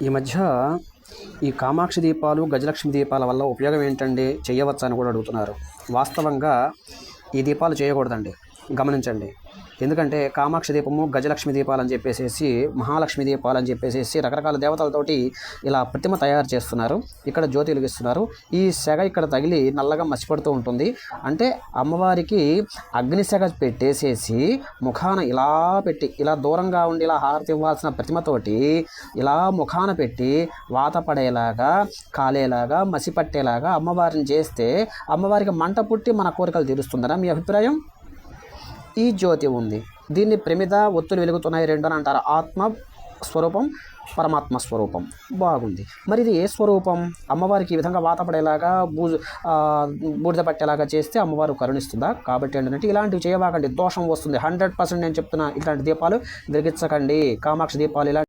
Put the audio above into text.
ఈ మధ్య ఈ కామాక్షి దీపాలు, గజలక్ష్మి దీపాల వల్ల ఉపయోగం ఏంటండి? చేయవచ్చా అని కూడా అడుగుతున్నారు. వాస్తవంగా ఈ దీపాలు చేయకూడదండి. గమనించండి. ఎందుకంటే కామాక్షి దీపము, గజలక్ష్మి దీపాలు అని చెప్పేసేసి, మహాలక్ష్మి దీపాలు అని చెప్పేసేసి రకరకాల దేవతలతోటి ఇలా ప్రతిమ తయారు చేస్తున్నారు. ఇక్కడ జ్యోతి వెలిగిస్తున్నారు. ఈ సెగ ఇక్కడ తగిలి నల్లగా మసిపడుతూ ఉంటుంది. అంటే అమ్మవారికి అగ్ని సెగ పెట్టేసేసి ముఖాన ఇలా పెట్టి, ఇలా దూరంగా ఉండి ఇలా హారతి ఇవ్వాల్సిన ప్రతిమతోటి ఇలా ముఖాన పెట్టి వాత పడేలాగా, కాలేలాగా, మసి పట్టేలాగా అమ్మవారిని చేస్తే అమ్మవారికి మంట పుట్టి మన కోరికలు తీరుస్తుందనా మీ అభిప్రాయం? ఈ జ్యోతి ఉంది. దీన్ని ప్రమిద, ఒత్తులు వెలుగుతున్నాయి రెండు అని అంటారు. ఆత్మ స్వరూపం, పరమాత్మ స్వరూపం. బాగుంది. మరి ఇది ఏ స్వరూపం? అమ్మవారికి ఈ విధంగా వాత పడేలాగా, బూడిద పట్టేలాగా చేస్తే అమ్మవారు కరుణిస్తుందా? కాబట్టి ఏంటంటే ఇలాంటివి చేయవాకండి, దోషం వస్తుంది. 100% నేను చెప్తున్నా. ఇలాంటి దీపాలు వెలిగించకండి. కామాక్షి దీపాలు ఇలా